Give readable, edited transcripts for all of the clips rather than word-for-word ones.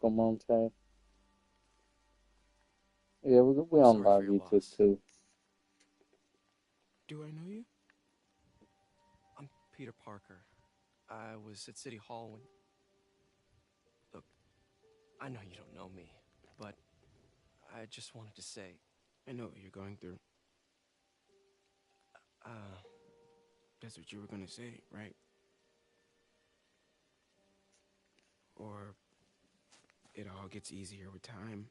welcome, Monte. Yeah, we I'm on sorry for live your YouTube loss. too. Do I know you? I'm Peter Parker. I was at City Hall when... Look, I know you don't know me, but I just wanted to say... I know what you're going through. Uh, that's what you were gonna say, right? Or it all gets easier with time.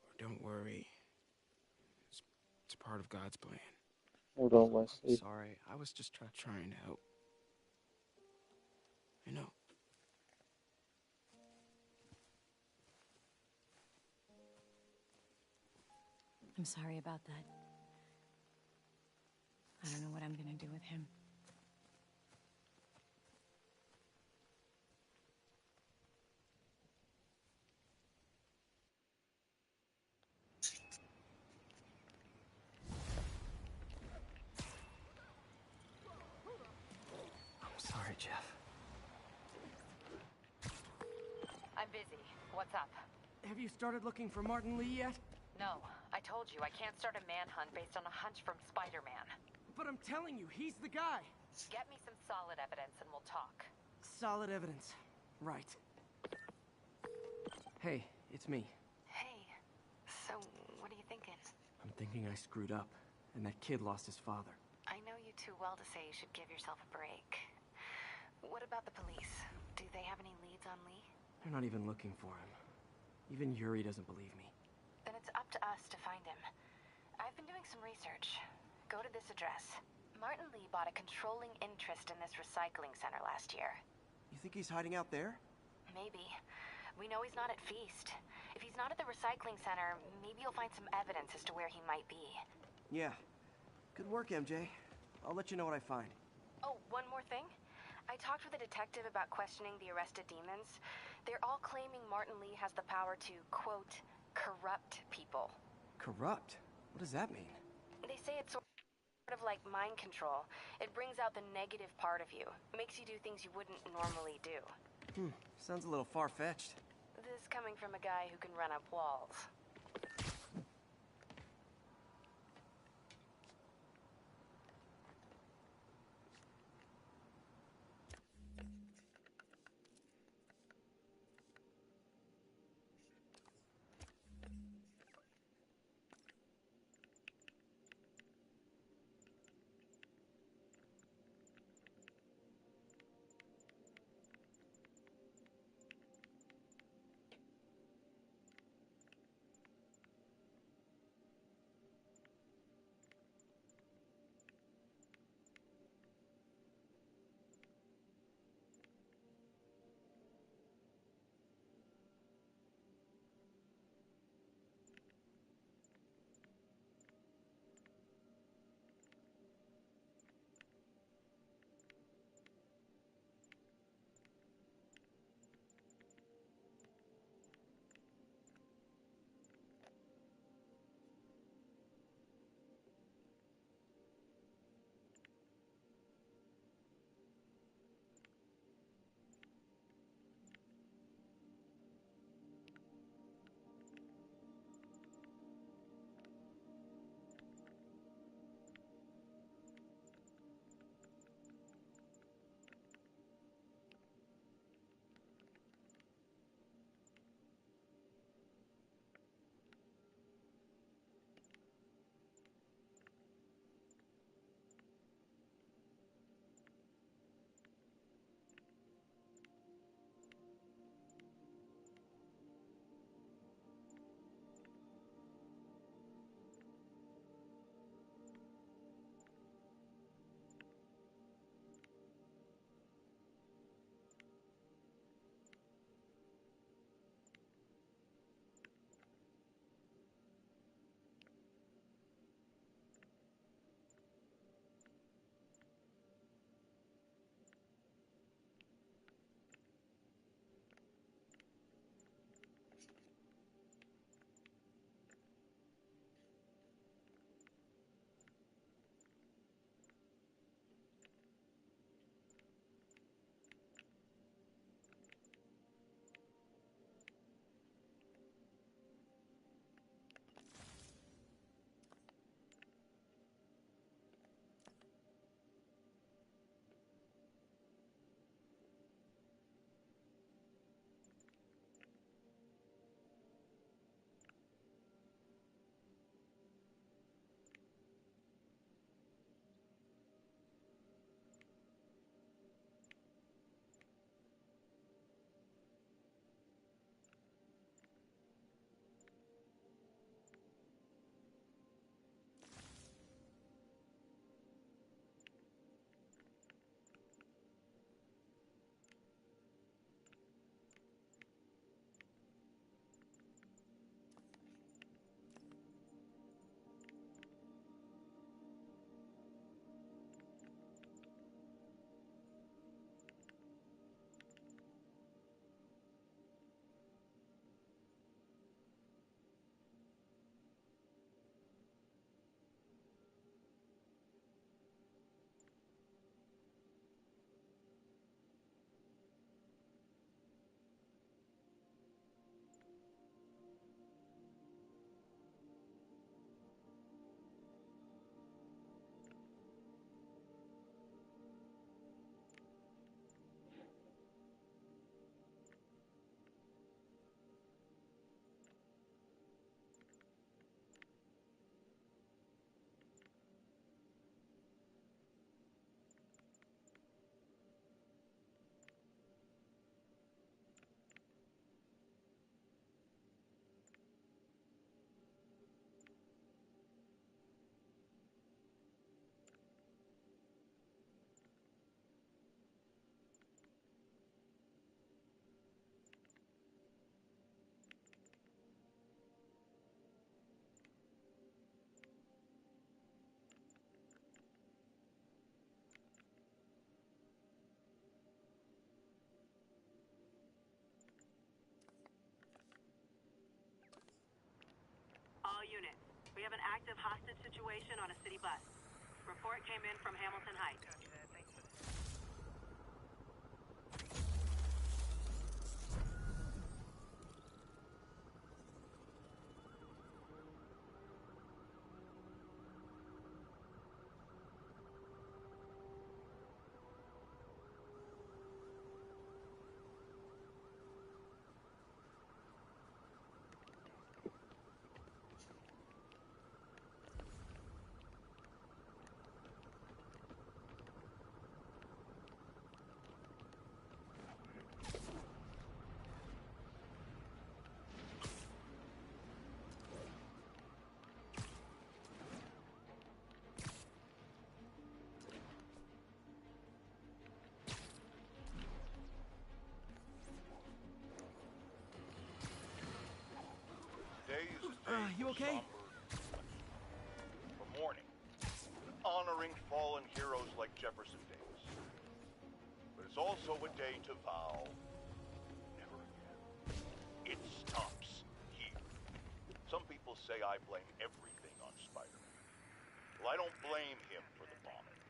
Or don't worry. It's part of God's plan. Hold on, I'm Wesley. sorry. I was just trying to help. I know. I'm sorry about that. I don't know what I'm gonna do with him. I'm sorry, Jeff. I'm busy. What's up? Have you started looking for Martin Lee yet? No, I told you I can't start a manhunt based on a hunch from Spider-Man. But I'm telling you, he's the guy. Get me some solid evidence and we'll talk. Solid evidence. Right. Hey, it's me. Hey, so what are you thinking? I'm thinking I screwed up, and that kid lost his father. I know you too well to say you should give yourself a break. What about the police? Do they have any leads on Lee? They're not even looking for him. Even Yuri doesn't believe me. Then it's up to us to find him. I've been doing some research. Go to this address. Martin Lee bought a controlling interest in this recycling center last year. You think he's hiding out there? Maybe. We know he's not at Feast. If he's not at the recycling center, maybe you'll find some evidence as to where he might be. Yeah. Good work, MJ. I'll let you know what I find. Oh, one more thing. I talked with a detective about questioning the arrested demons. They're all claiming Martin Lee has the power to, quote, corrupt people. Corrupt? What does that mean? They say it's sort of like mind control. It brings out the negative part of you. Makes you do things you wouldn't normally do. Sounds a little far-fetched. This coming from a guy who can run up walls. active hostage situation on a city bus. Report came in from Hamilton Heights. You okay? For mourning, honoring fallen heroes like Jefferson Davis. But it's also a day to vow never again. It stops here. Some people say I blame everything on Spider-Man. Well, I don't blame him for the bombing.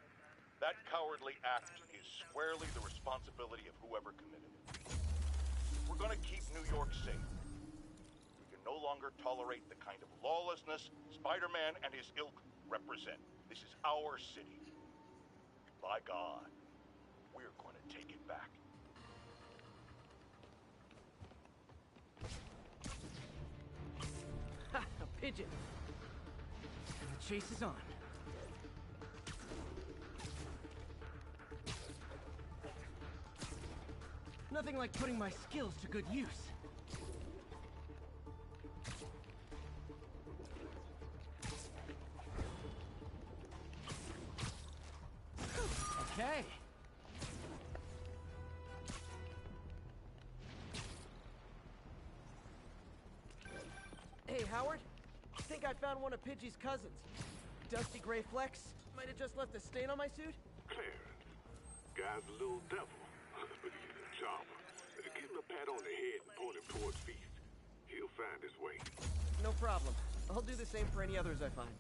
That cowardly act is squarely the responsibility of whoever committed it. We're gonna keep New York safe. No longer tolerate the kind of lawlessness Spider-Man and his ilk represent. This is our city. By God, we're going to take it back. Ha! A pigeon! And the chase is on. Nothing like putting my skills to good use. Okay. Hey, Howard. I think I found one of Pidgey's cousins. Dusty gray flecks. Might have just left a stain on my suit. Clarence, guy's a little devil, but he's a charmer. Give him a pat on the head and point him towards Feast. He'll find his way. No problem. I'll do the same for any others I find.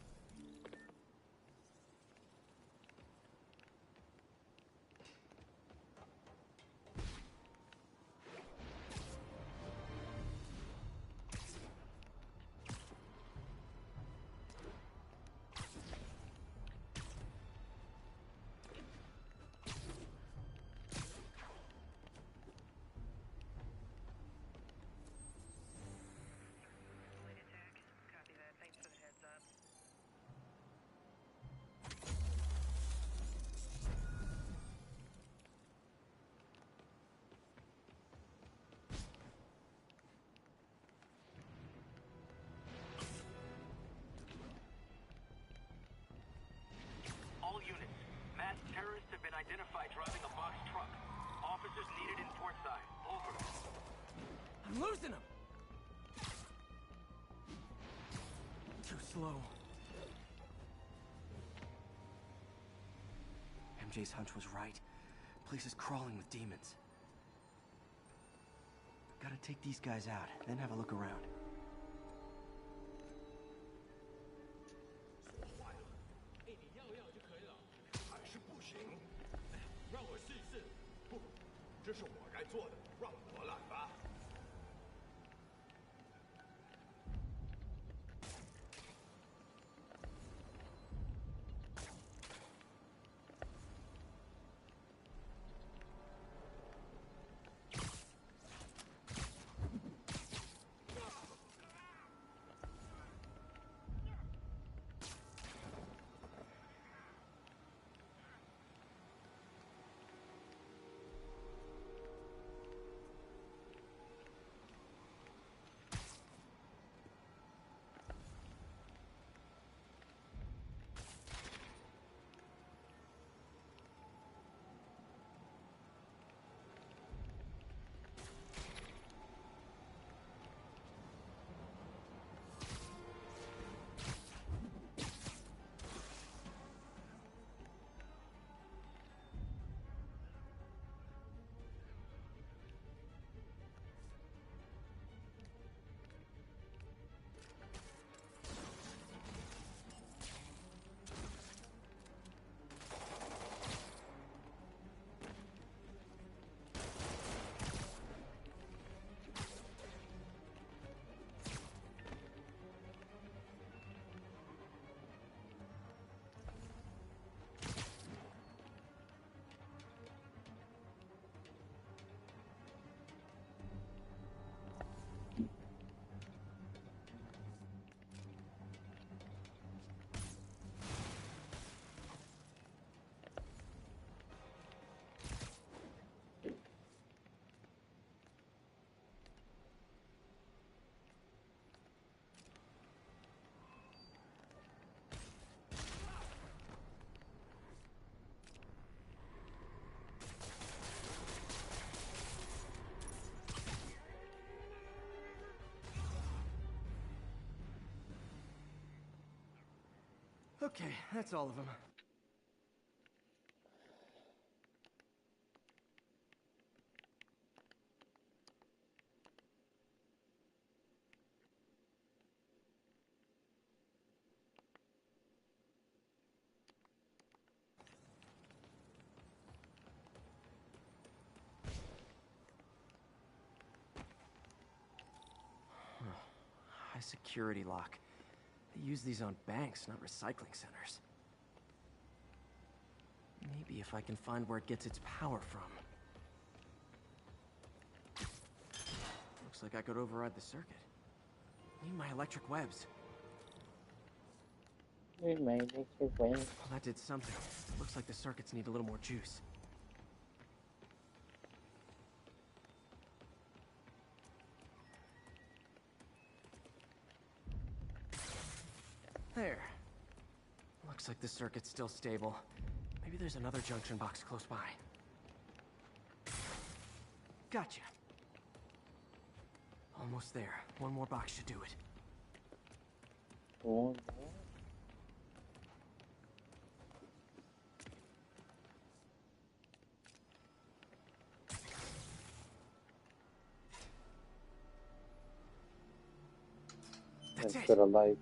All units. Masked terrorists have been identified driving a box truck. Officers needed in Portside. Over. I'm losing them! Too slow. MJ's hunch was right. Place is crawling with demons. Gotta take these guys out, then have a look around. Okay, that's all of them. High security lock. They use these on banks, not recycling centers. Maybe if I can find where it gets its power from. Looks like I could override the circuit. Need my electric webs. We may need to win. Well, that did something. Looks like the circuits need a little more juice. There. Looks like the circuit's still stable. Maybe there's another junction box close by. Gotcha. Almost there. One more box should do it. One That's it. instead of like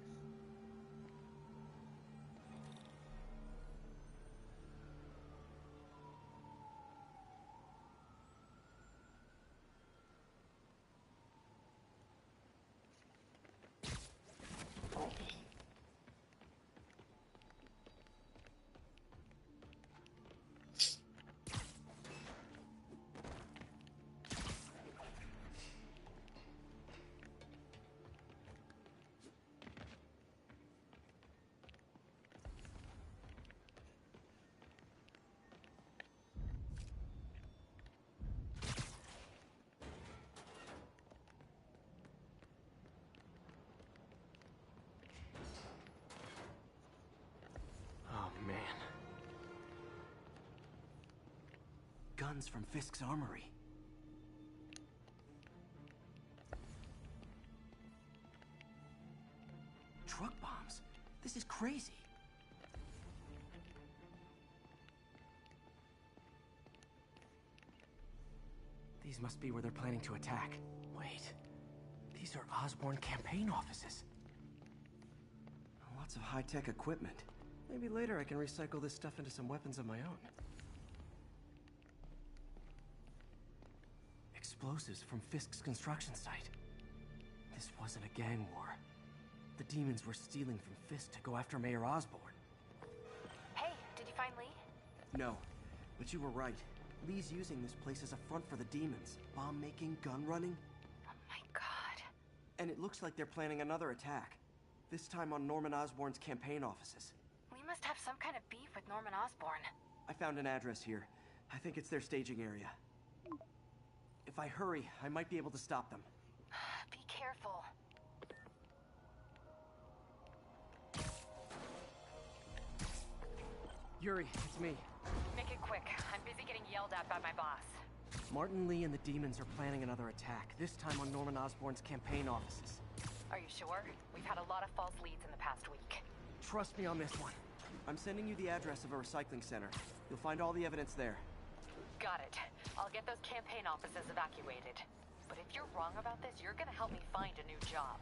Oh, man. Guns from Fisk's armory. Truck bombs? This is crazy. These must be where they're planning to attack. Wait. These are Osborn campaign offices. Lots of high-tech equipment. Maybe later I can recycle this stuff into some weapons of my own. Explosives from Fisk's construction site. This wasn't a gang war. The demons were stealing from Fisk to go after Mayor Osborn. Hey, did you find Lee? No, but you were right. Lee's using this place as a front for the demons. Bomb making, gun running. Oh my god. And it looks like they're planning another attack. This time on Norman Osborn's campaign offices. Lee must have some kind of beef with Norman Osborn. I found an address here. I think it's their staging area. If I hurry, I might be able to stop them. Be careful. Yuri, it's me. Make it quick. I'm busy getting yelled at by my boss. Martin Lee and the demons are planning another attack, this time on Norman Osborn's campaign offices. Are you sure? We've had a lot of false leads in the past week. Trust me on this one. I'm sending you the address of a recycling center. You'll find all the evidence there. Got it. I'll get those campaign offices evacuated. But if you're wrong about this, you're gonna help me find a new job.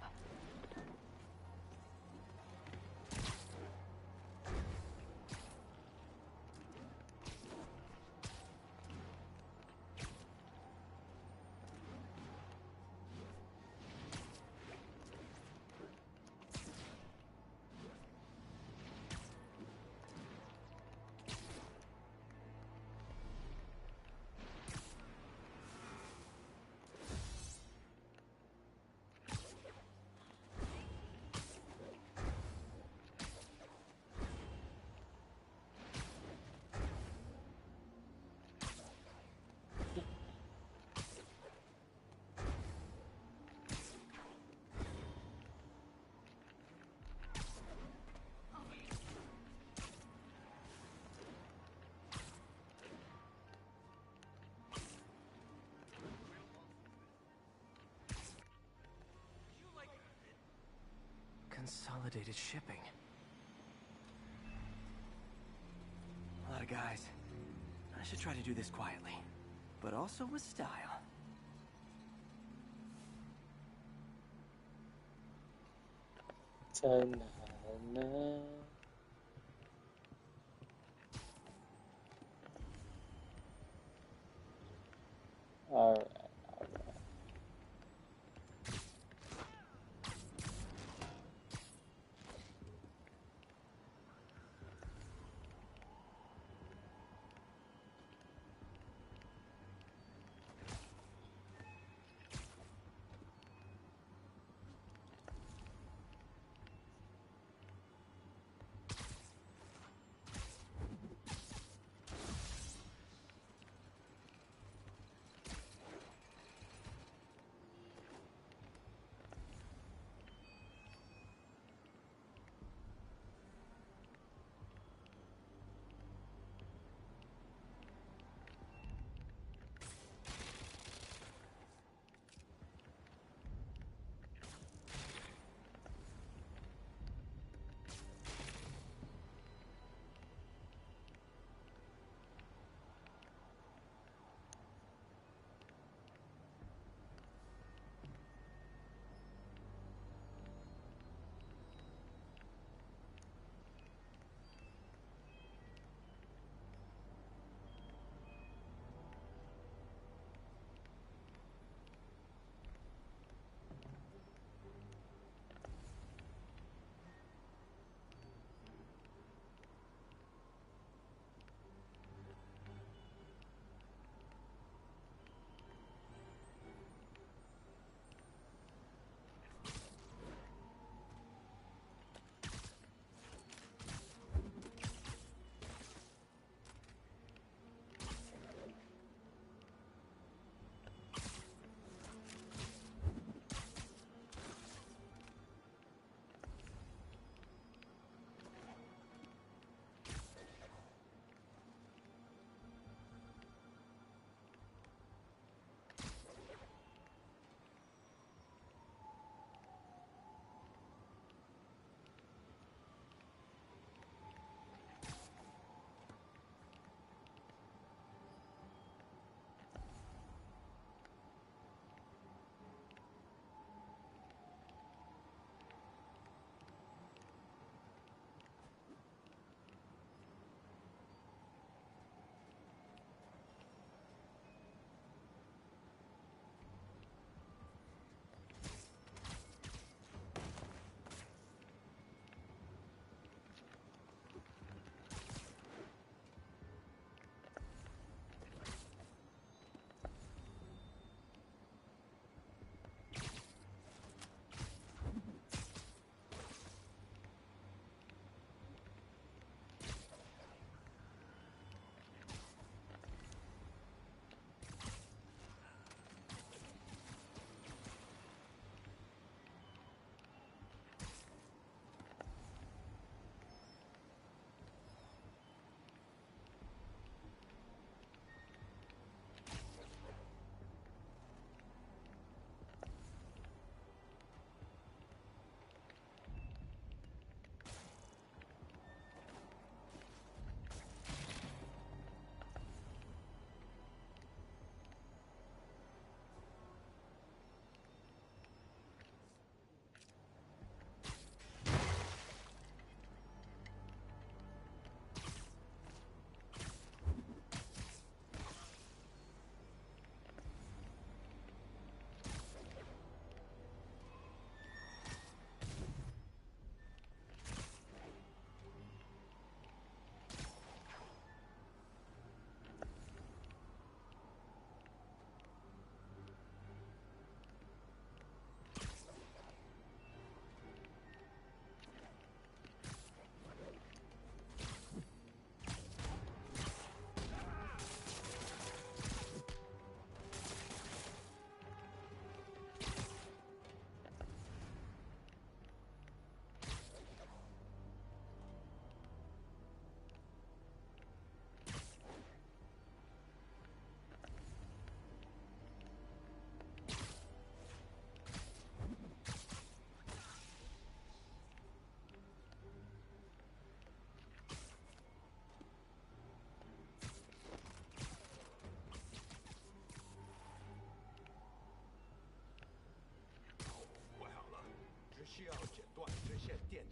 Consolidated shipping. guys. I should try to do this quietly, but also with style. Ta-na-na. Alright.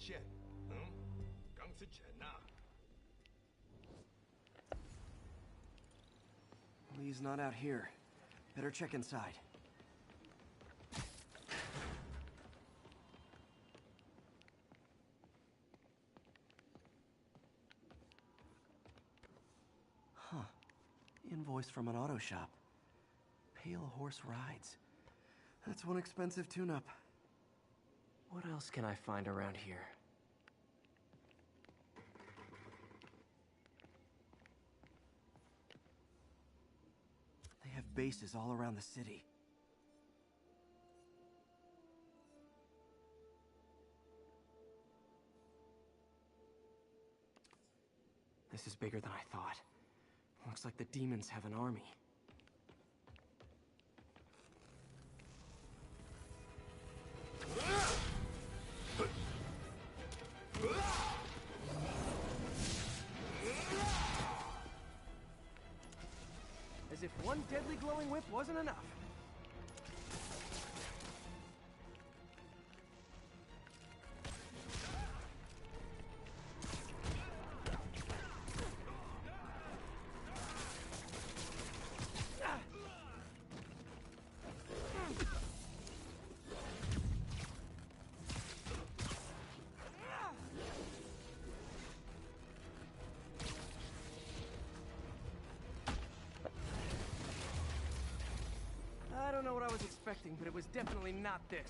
现，刚之前呐。 Lee's not out here. Better check inside. Huh. Invoice from an auto shop. Pale Horse Rides. That's one expensive tune-up. What else can I find around here? They have bases all around the city. This is bigger than I thought. Looks like the demons have an army. As if one deadly glowing whip wasn't enough. I don't know what I was expecting, but it was definitely not this.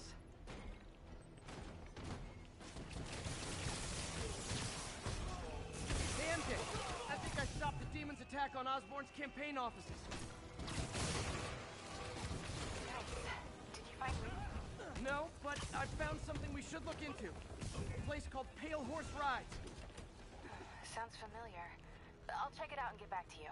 Damn it! I think I stopped the demon's attack on Osborn's campaign offices. Did you find Lee? No, but I found something we should look into. A place called Pale Horse Rides. Sounds familiar. I'll check it out and get back to you.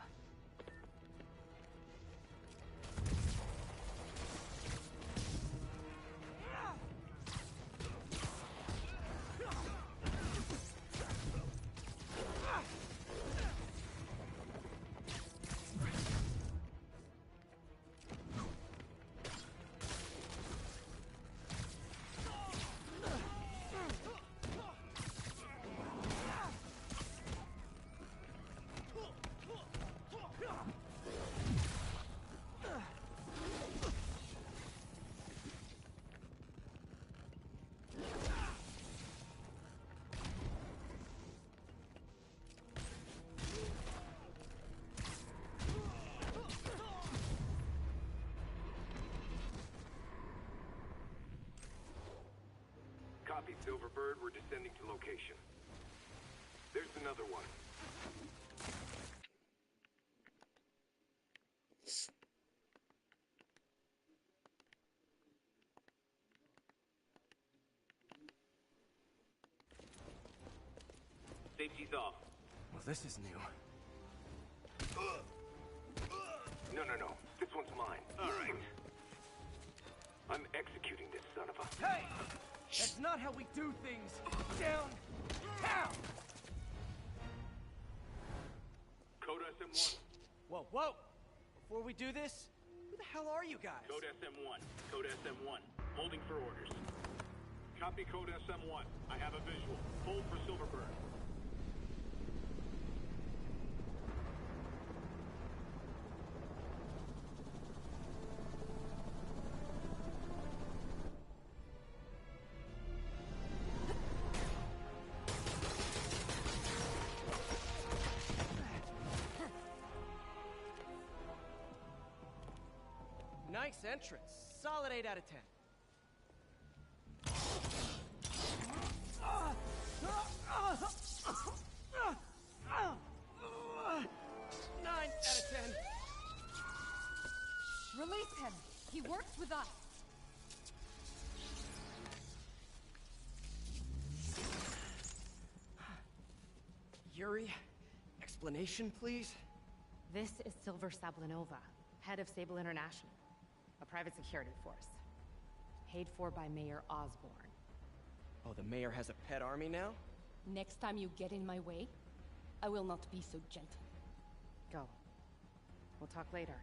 Copy, Silverbird. We're descending to location. There's another one. Safety's off. Well, this is new. No. This one's mine. All right. I'm executing this son of a... Hey! That's not how we do things! Down! Down! Code SM1. Whoa! Before we do this, who the hell are you guys? Code SM1. Code SM1. Holding for orders. Copy Code SM1. I have a visual. Hold for Silverbird. Nice entrance. Solid 8 out of 10. 9 out of 10. Release him. He works with us. Yuri, explanation, please? This is Silver Sablinova, head of Sable International, a private security force. Paid for by Mayor Osborn. Oh, the mayor has a pet army now? Next time you get in my way, I will not be so gentle. Go. We'll talk later.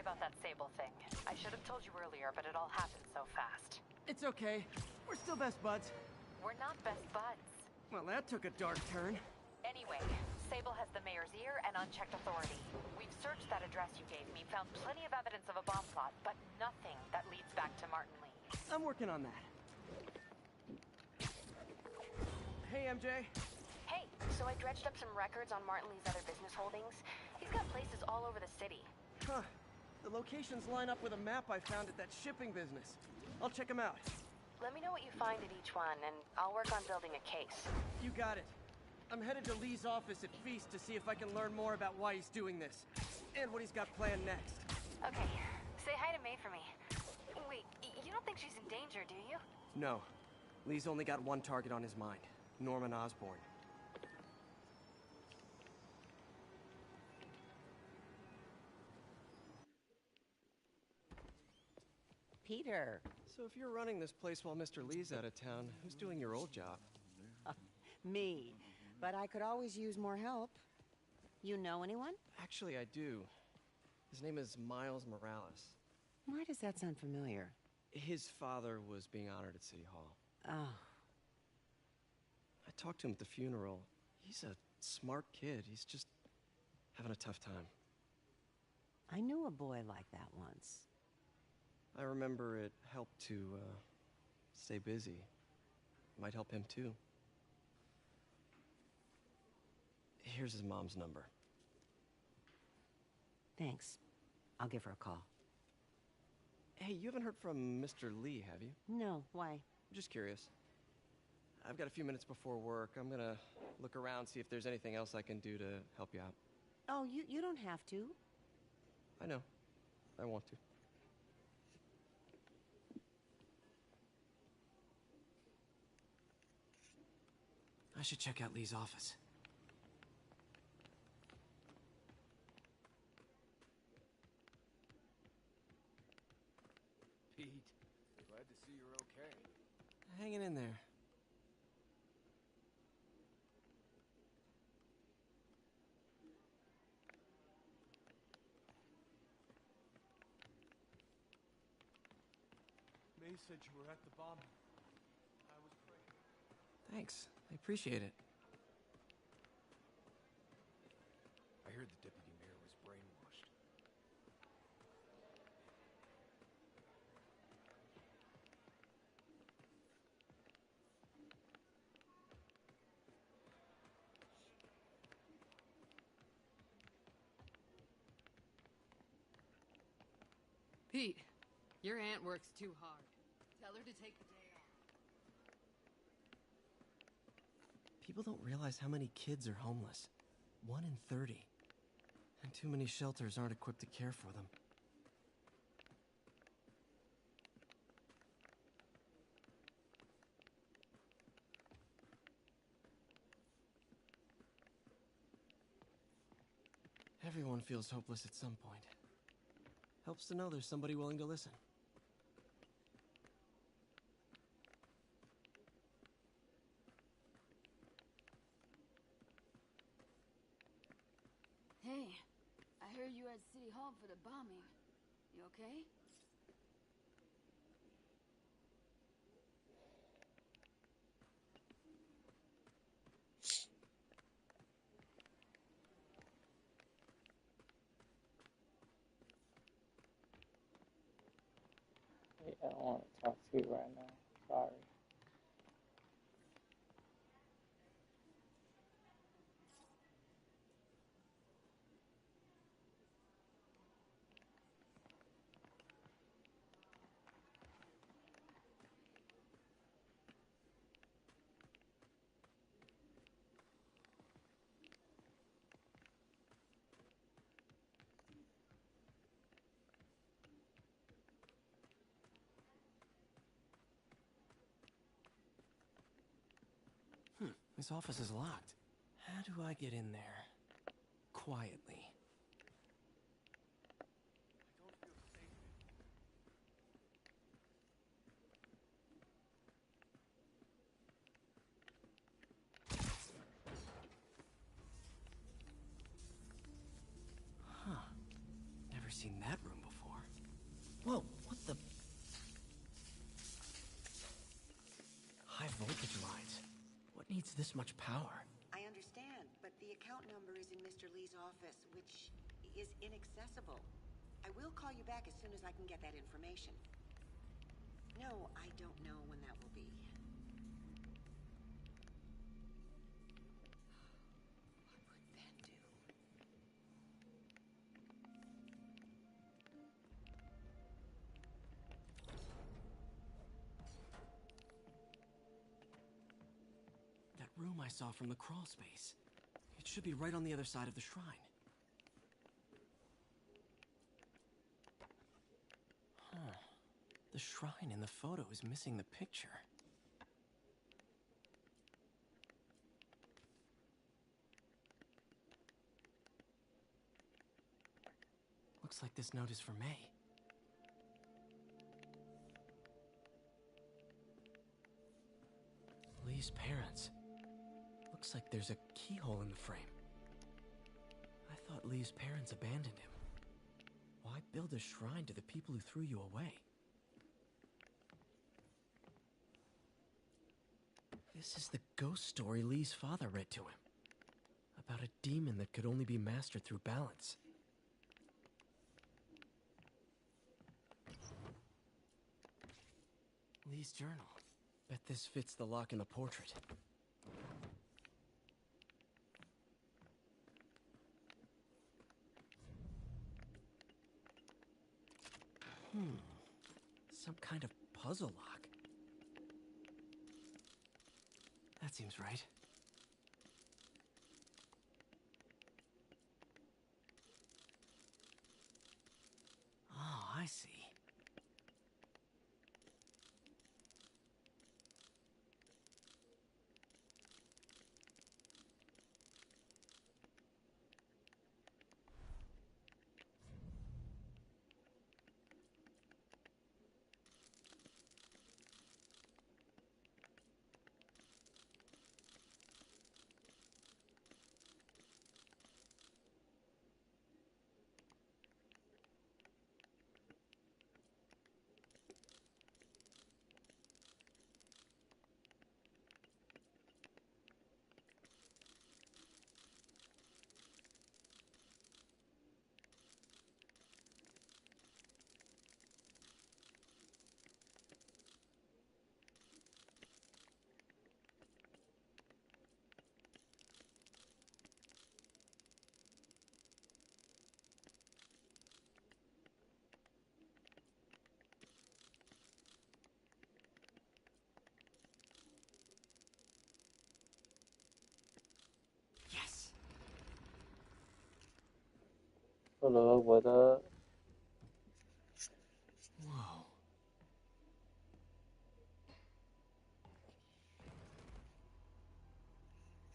about that Sable thing. I should have told you earlier, but it all happened so fast. It's okay. We're still best buds. We're not best buds. Well, that took a dark turn. Anyway, Sable has the mayor's ear and unchecked authority. We've searched that address you gave me, found plenty of evidence of a bomb plot, but nothing that leads back to Martin Lee. I'm working on that. Hey, MJ. Hey, so I dredged up some records on Martin Lee's other business holdings. He's got places all over the city. Huh. The locations line up with a map I found at that shipping business. I'll check them out. Let me know what you find at each one, and I'll work on building a case. You got it. I'm headed to Lee's office at Feast to see if I can learn more about why he's doing this. And what he's got planned next. Okay, say hi to May for me. Wait, you don't think she's in danger, do you? No. Lee's only got one target on his mind. Norman Osborn. Peter. So if you're running this place while Mr. Lee's out of town, who's doing your old job? Me. But I could always use more help. You know anyone? Actually, I do. His name is Miles Morales. Why does that sound familiar? His father was being honored at City Hall. Oh. I talked to him at the funeral. He's a smart kid. He's just having a tough time. I knew a boy like that once. I remember it helped to, stay busy. Might help him, too. Here's his mom's number. Thanks. I'll give her a call. Hey, you haven't heard from Mr. Lee, have you? No, why? I'm just curious. I've got a few minutes before work. I'm gonna look around, see if there's anything else I can do to help you out. Oh, you don't have to. I know. I want to. I should check out Lee's office. Pete, glad to see you're okay. Hanging in there. May said you were at the bombing. I was praying. Thanks. I appreciate it. I heard the deputy mayor was brainwashed. Pete, your aunt works too hard. Tell her to take the day off. People don't realize how many kids are homeless. 1 in 30. And too many shelters aren't equipped to care for them. Everyone feels hopeless at some point. Helps to know there's somebody willing to listen. Hey, I heard you at City Hall for the bombing. You okay? Wait, I don't want to talk to you right now. Sorry. This office is locked. How do I get in there? Quietly. Huh. Never seen that room before. this much power. I understand, but the account number is in Mr. Lee's office, which is inaccessible. I will call you back as soon as I can get that information. No, I don't know when that will be. That room I saw from the crawl space. It should be right on the other side of the shrine. Huh. The shrine in the photo is missing the picture. Looks like this note is for May. Lee's parents. Looks like there's a keyhole in the frame. I thought Lee's parents abandoned him. Why build a shrine to the people who threw you away? This is the ghost story Lee's father read to him. About a demon that could only be mastered through balance. Lee's journal. Bet this fits the lock in the portrait. Some kind of puzzle lock. That seems right. Oh, I see. Hello, what up? Whoa.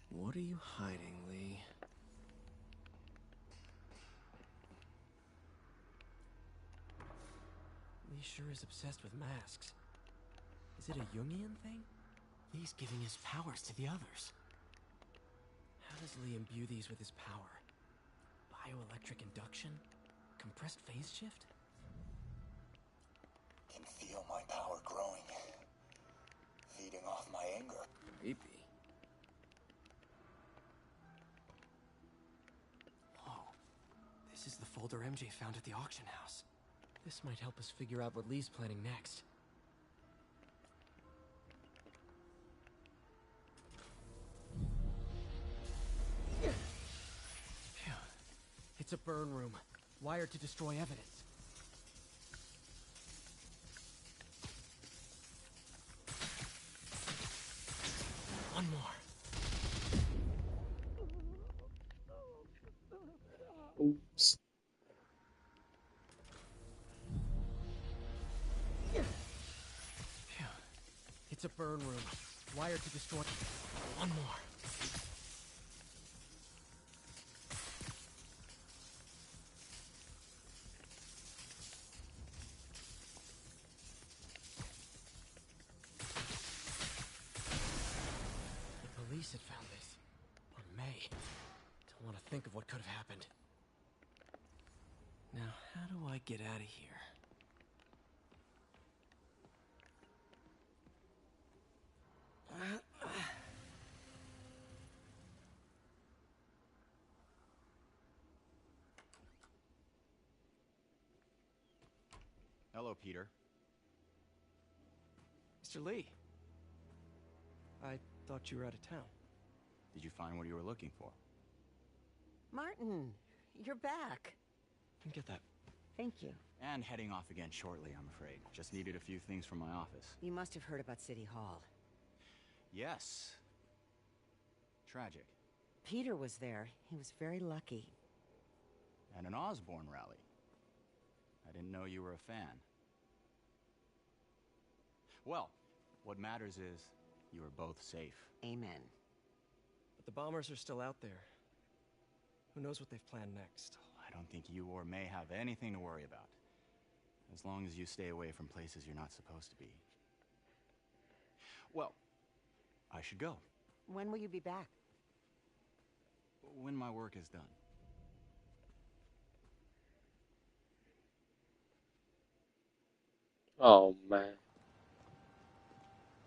What are you hiding, Lee? Lee sure is obsessed with masks. Is it a Jungian thing? Lee's giving his powers to the others. How does Lee imbue these with his power? Bioelectric induction? Compressed phase shift? Can feel my power growing. Feeding off my anger. Creepy. Whoa. This is the folder MJ found at the auction house. This might help us figure out what Lee's planning next. Phew. It's a burn room, wired to destroy evidence. One more. Oops. Phew. It's a burn room, wired to destroy... One more. The police had found this. Or May. Don't want to think of what could have happened. Now, how do I get out of here? Hello, Peter. Mr. Lee. I thought you were out of town. Did you find what you were looking for? Martin, you're back. Can get that. Thank you. And heading off again shortly, I'm afraid. Just needed a few things from my office. You must have heard about City Hall. Yes. Tragic. Peter was there. He was very lucky. At an Osborne rally. I didn't know you were a fan. Well, what matters is you are both safe. Amen. But the bombers are still out there. Who knows what they've planned next? I don't think you or May have anything to worry about. As long as you stay away from places you're not supposed to be. Well, I should go. When will you be back? When my work is done. Oh man.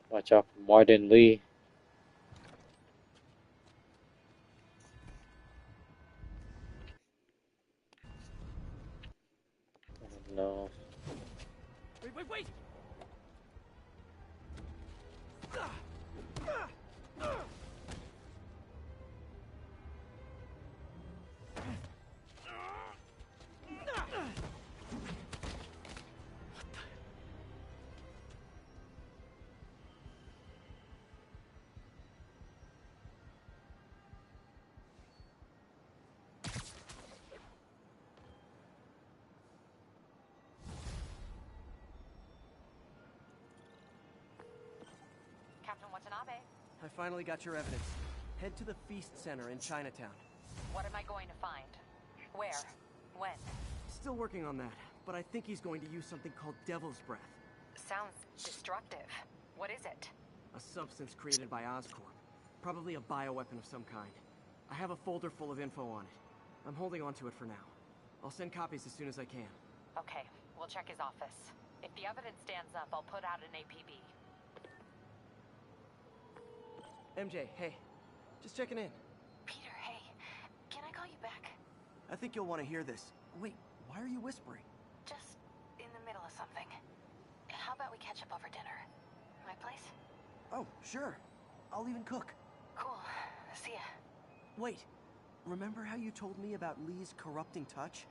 Watch out for Martin Lee. Oh, no. Wait! Captain Watanabe, I finally got your evidence. Head to the Feast Center in Chinatown. what am I going to find? Where? When? Still working on that, but I think he's going to use something called Devil's Breath. Sounds destructive. What is it? A substance created by Oscorp. Probably a bioweapon of some kind. I have a folder full of info on it. I'm holding on to it for now. I'll send copies as soon as I can. Okay, we'll check his office. If the evidence stands up, I'll put out an APB. MJ, hey. Just checking in. Peter, hey. Can I call you back? I think you'll want to hear this. Wait, why are you whispering? Just in the middle of something. How about we catch up over dinner? My place? Oh, sure. I'll even cook. Cool. See ya. Wait. Remember how you told me about Lee's corrupting touch?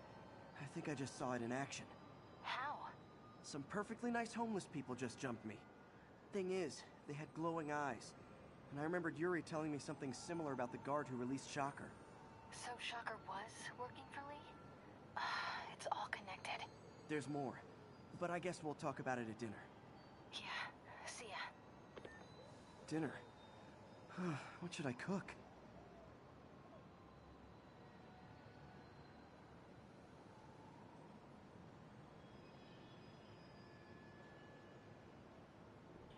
I think I just saw it in action. How? Some perfectly nice homeless people just jumped me. Thing is, they had glowing eyes. And I remembered Yuri telling me something similar about the guard who released Shocker. So Shocker was working for Lee? It's all connected. There's more. But I guess we'll talk about it at dinner. Yeah. See ya. Dinner? What should I cook?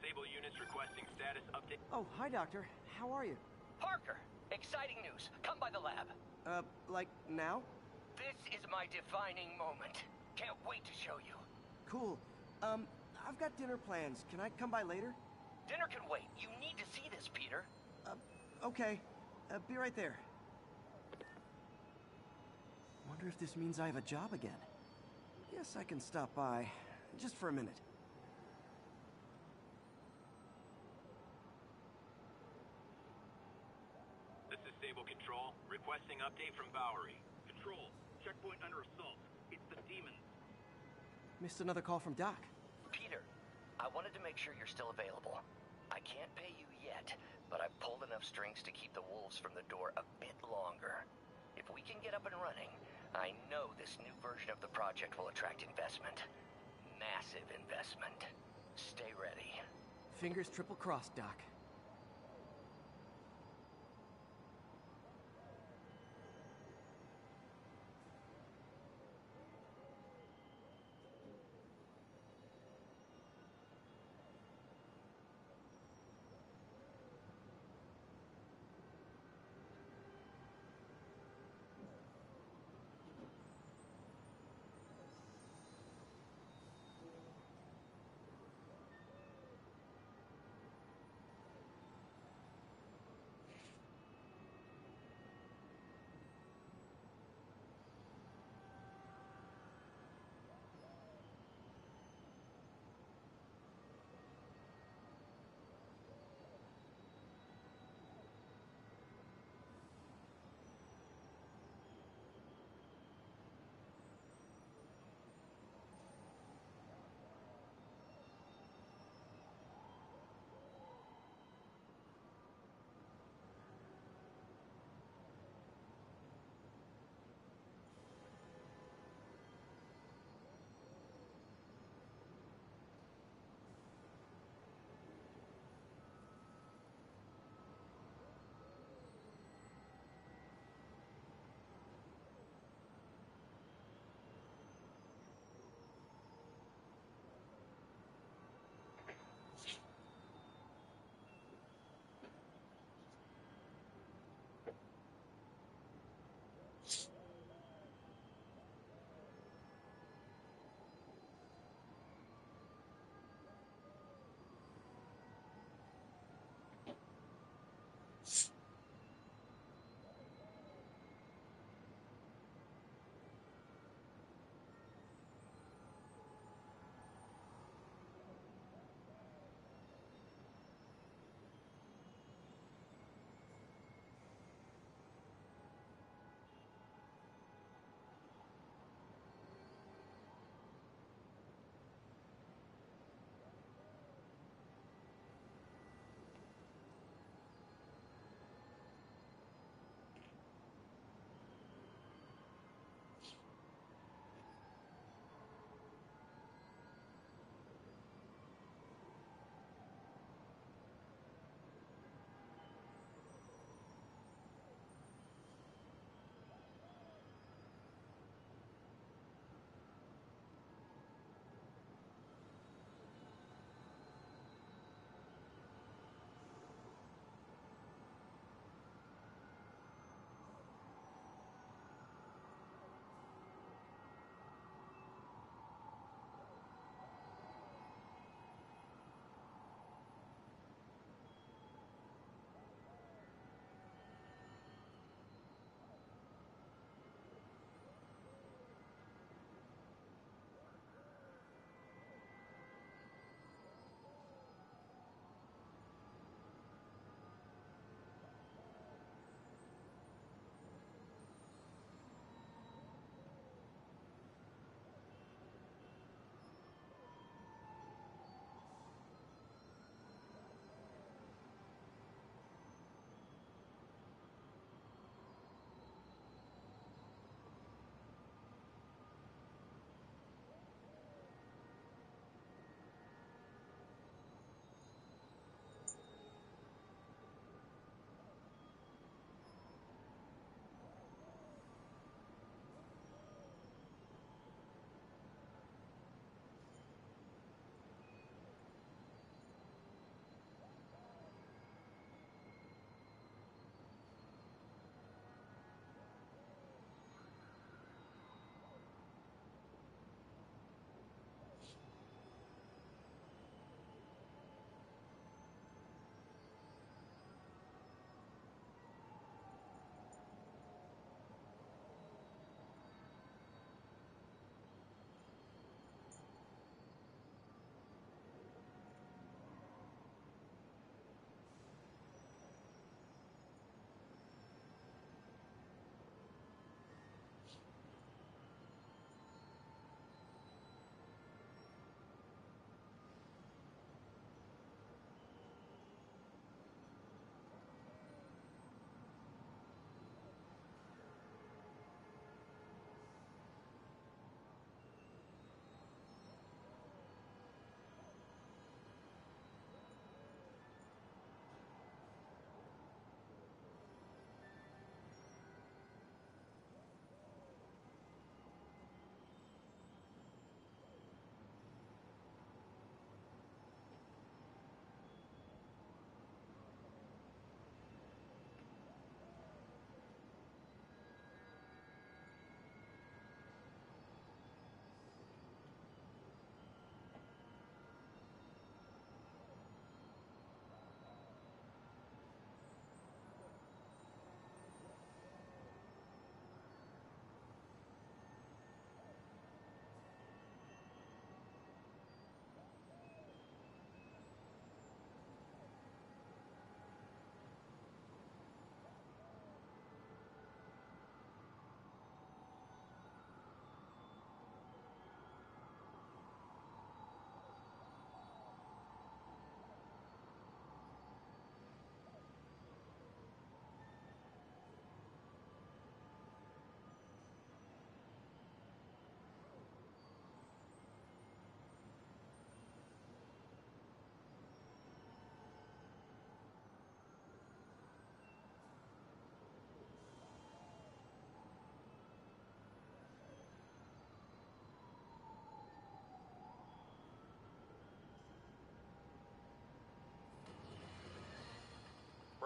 Sable units requesting status update. Oh, hi, Doctor. How are you? Parker, exciting news. Come by the lab. Like now? This is my defining moment. Can't wait to show you. Cool. I've got dinner plans. Can I come by later? Dinner can wait. You need to see this, Peter. Okay. Be right there. Wonder if this means I have a job again. Guess I can stop by. Just for a minute. This is Sable Control, requesting update from Bowery. Control, checkpoint under assault. It's the demons. Missed another call from Doc. Peter, I wanted to make sure you're still available. I can't pay you yet, but I've pulled enough strings to keep the wolves from the door a bit longer. If we can get up and running, I know this new version of the project will attract investment. Massive investment. Stay ready. Fingers triple crossed, Doc.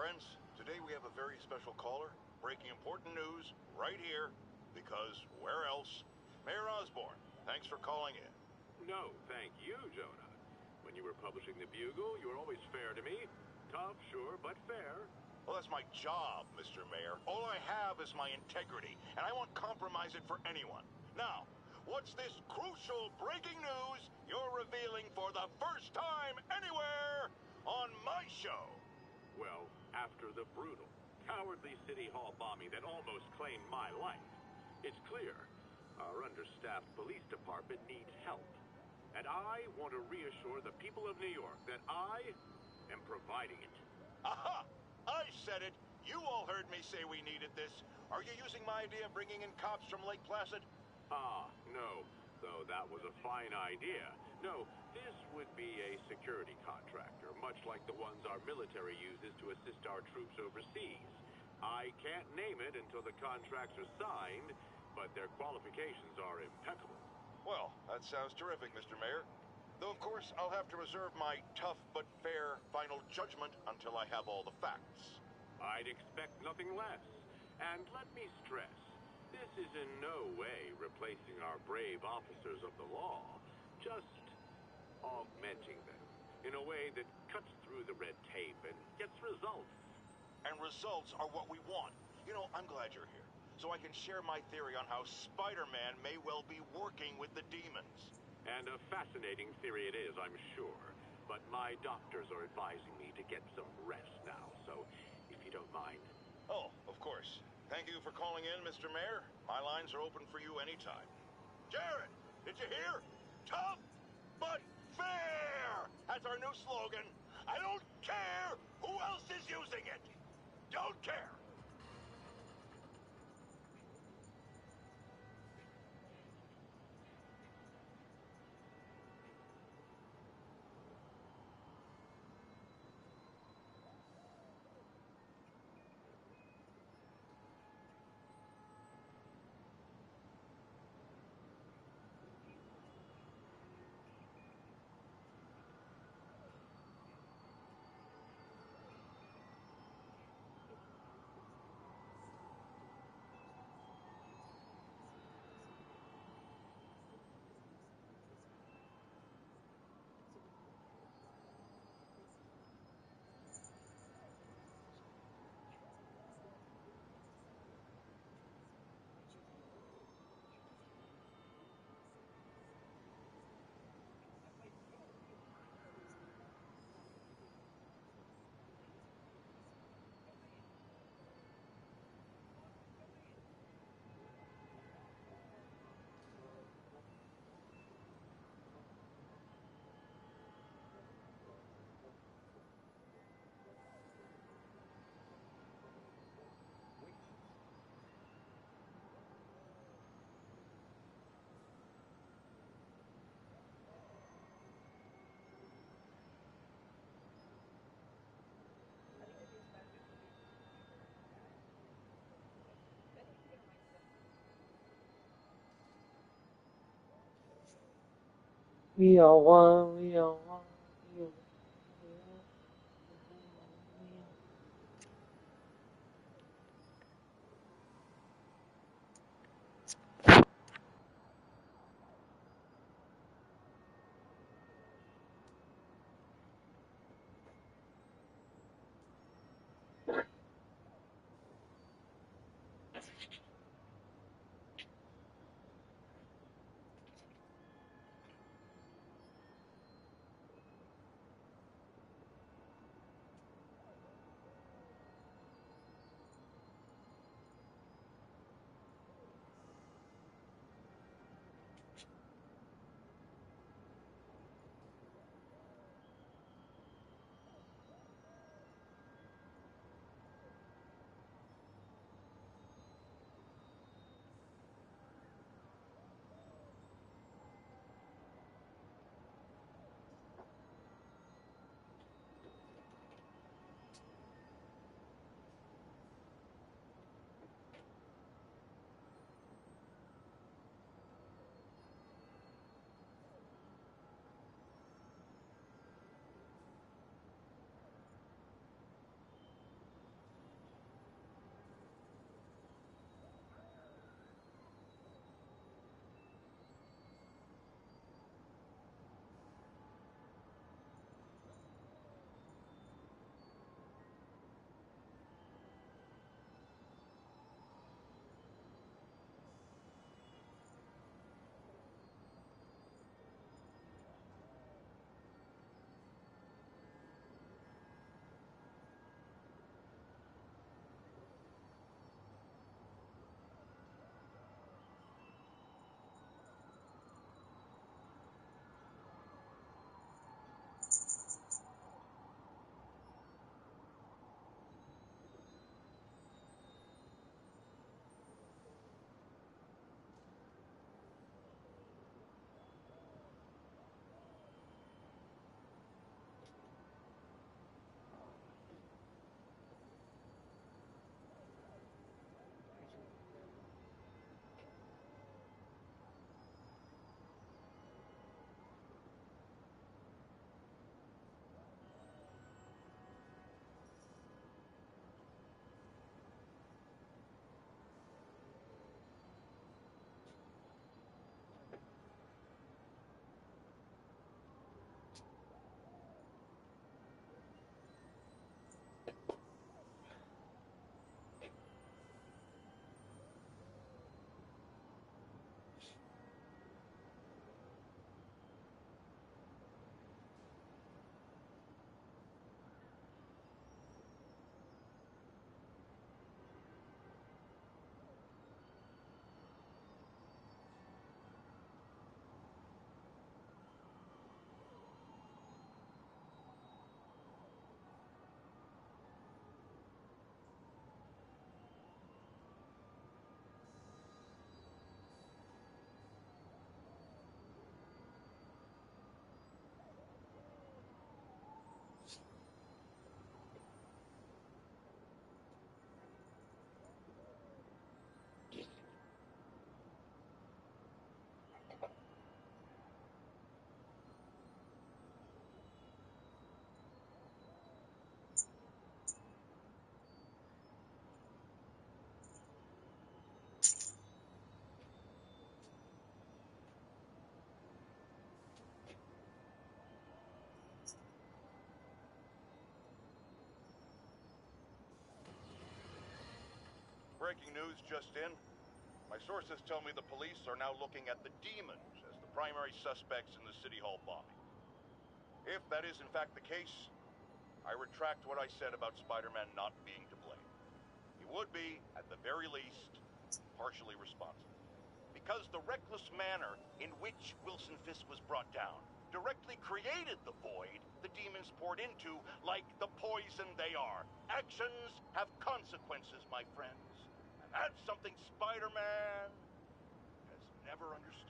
friends. Today we have a very special caller, breaking important news right here, because where else? Mayor Osborne, thanks for calling in. No, thank you, Jonah. When you were publishing the Bugle, you were always fair to me. Tough, sure, but fair. Well, that's my job, Mr. Mayor. All I have is my integrity, and I won't compromise it for anyone. Now, what's this crucial breaking news you're revealing for the first time anywhere on my show? Well, after the brutal, cowardly City Hall bombing that almost claimed my life, it's clear our understaffed police department needs help. And I want to reassure the people of New York that I am providing it. Aha! I said it! You all heard me say we needed this. Are you using my idea of bringing in cops from Lake Placid? Ah, no. Though that was a fine idea. No, this would be a security contractor, much like the ones our military uses to assist our troops overseas. I can't name it until the contracts are signed, but their qualifications are impeccable. Well, that sounds terrific, Mr. Mayor. Though, of course, I'll have to reserve my tough but fair final judgment until I have all the facts. I'd expect nothing less. And let me stress, this is in no way replacing our brave officers of the law, just augmenting them in a way that cuts through the red tape and gets results. And results are what we want. You know, I'm glad you're here, so I can share my theory on how Spider-Man may well be working with the demons. And a fascinating theory it is, I'm sure. But my doctors are advising me to get some rest now, so if you don't mind. Oh, of course. Thank you for calling in, Mr. Mayor. My lines are open for you anytime. Jared, did you hear? Tough but fair! That's our new slogan. I don't care who else is using it. Don't care. We are one, we are one, we are one. breaking news just in. My sources tell me the police are now looking at the demons as the primary suspects in the City Hall bombing. If that is in fact the case, I retract what I said about Spider-Man not being to blame. He would be, at the very least, partially responsible. Because the reckless manner in which Wilson Fisk was brought down directly created the void the demons poured into, like the poison they are. Actions have consequences, my friends. And that's something Spider-Man has never understood.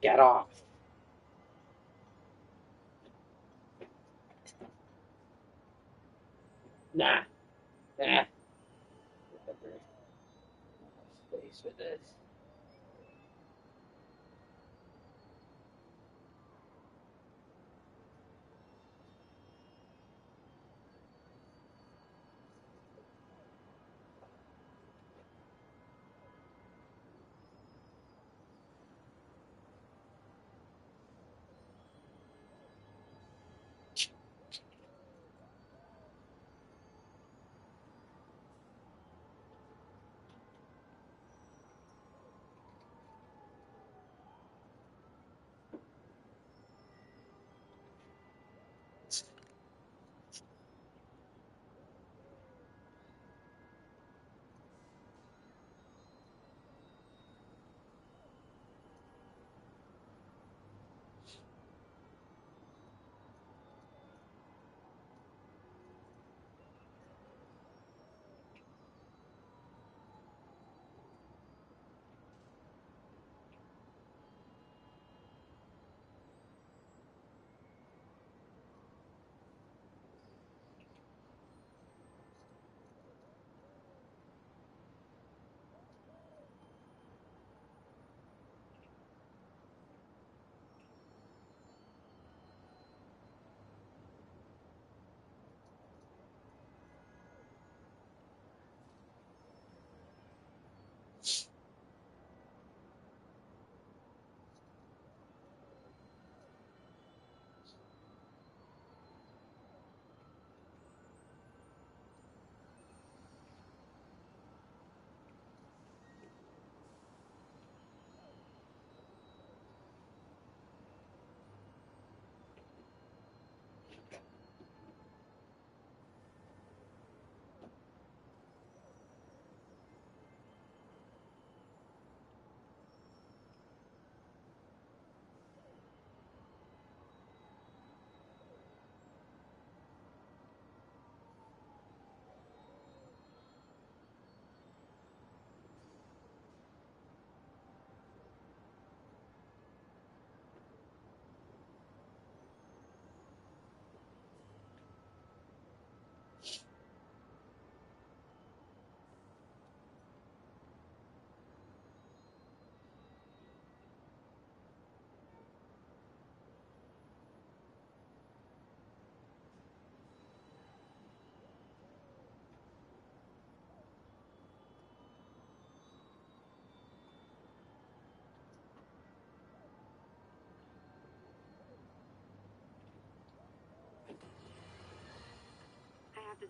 Get off. Nah. Nah. Space with this.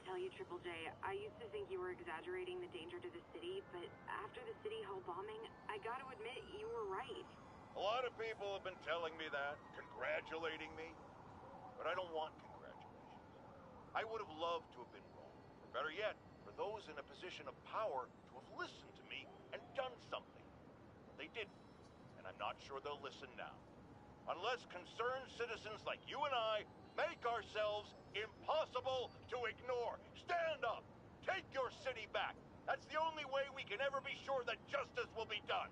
tell you, Triple J, I used to think you were exaggerating the danger to the city, but after the City Hall bombing, I gotta admit, you were right. A lot of people have been telling me that, congratulating me, but I don't want congratulations. I would have loved to have been wrong, or better yet, for those in a position of power to have listened to me and done something. But they didn't, and I'm not sure they'll listen now. Unless concerned citizens like you and I make ourselves impossible to ignore. Stand up! Take your city back! That's the only way we can ever be sure that justice will be done.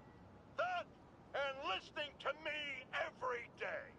That and listening to me every day!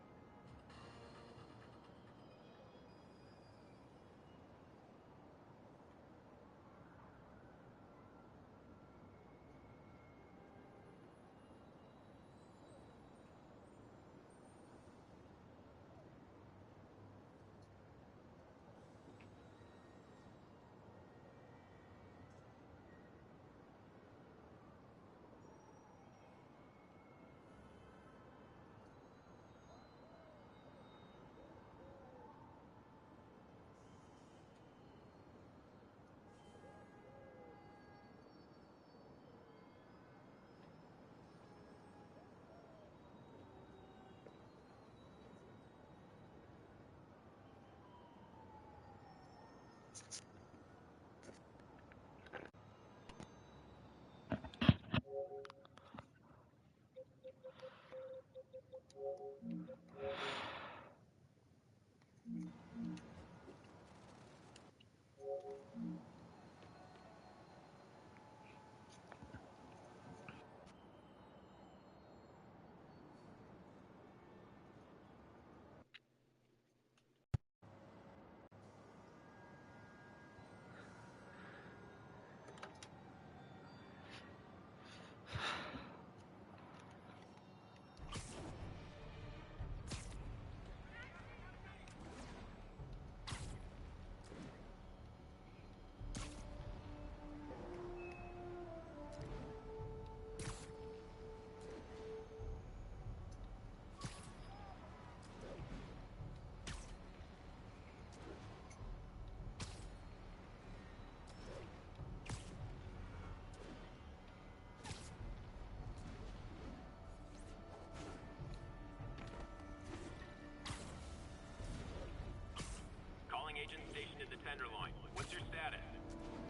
Agent stationed at the Tenderloin. What's your status?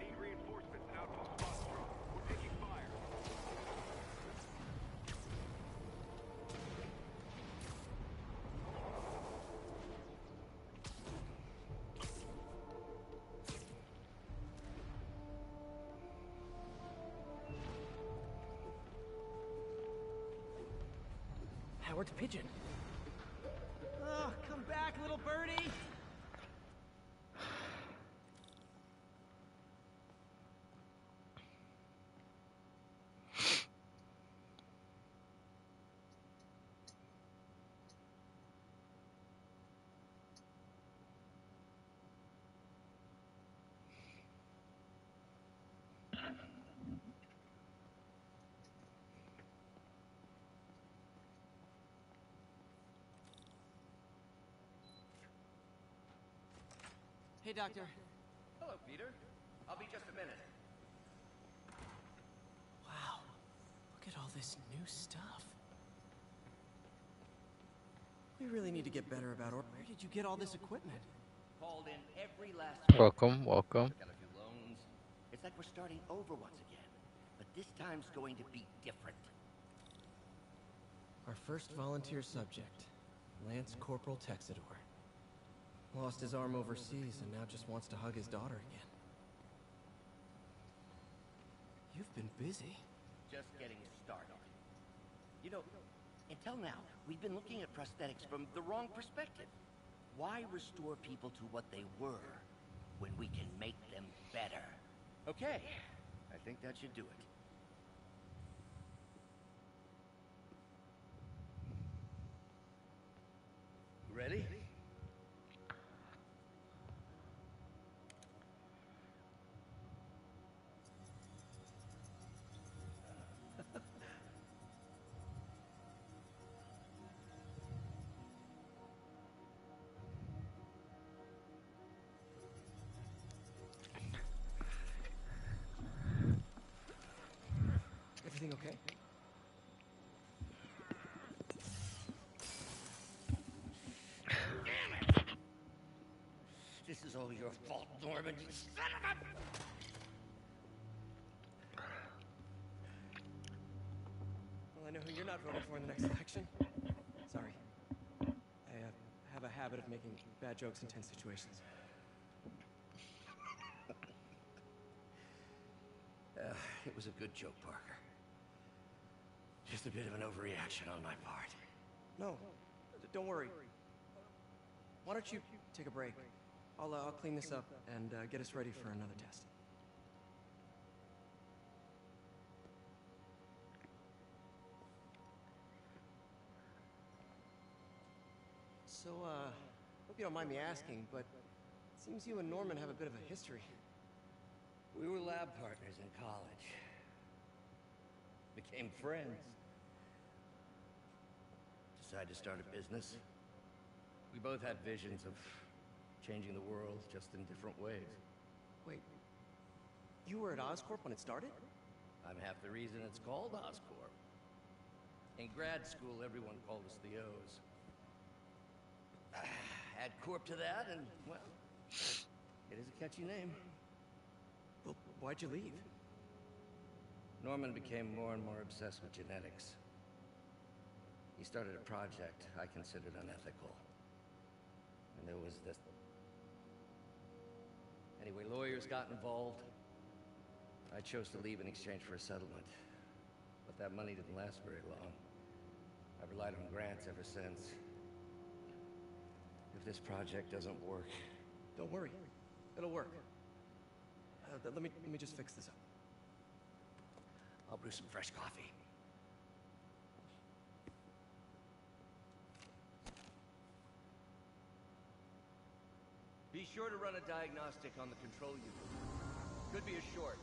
Need reinforcements out to the spot drone. We're taking fire. Howard's pigeon. Oh, come back, little birdie! Hey, Doctor. Hello, Peter. I'll be just a minute. Wow. Look at all this new stuff. We really need to get better about where did you get all this equipment? Called in every last... Welcome. Took out a few loans. It's like we're starting over once again. But this time's going to be different. Our first volunteer subject, Lance Corporal Texidor. Lost his arm overseas and now just wants to hug his daughter again. You've been busy. Just getting started. You know, until now, we've been looking at prosthetics from the wrong perspective. Why restore people to what they were when we can make them better? Okay, I think that should do it. Ready? This is all your fault, Norman, you son of a... Well, I know who you're not voting for in the next election. Sorry. I have a habit of making bad jokes in tense situations. It was a good joke, Parker. Just a bit of an overreaction on my part. No, don't worry. Why don't you take a break? I'll clean this up and get us ready for another test. So, hope you don't mind me asking, but it seems you and Norman have a bit of a history. We were lab partners in college. Became friends. Decided to start a business. We both had visions of changing the world, just in different ways. Wait, you were at Oscorp when it started? I'm half the reason it's called Oscorp. In grad school, everyone called us the O's. Add Corp to that, and, well, it is a catchy name. Well, why'd you leave? Norman became more and more obsessed with genetics. He started a project I considered unethical. And there was this... Anyway, lawyers got involved. I chose to leave in exchange for a settlement. But that money didn't last very long. I've relied on grants ever since. If this project doesn't work... Don't worry. It'll work. Let me just fix this up. I'll brew some fresh coffee. Be sure to run a diagnostic on the control unit. Could be a short.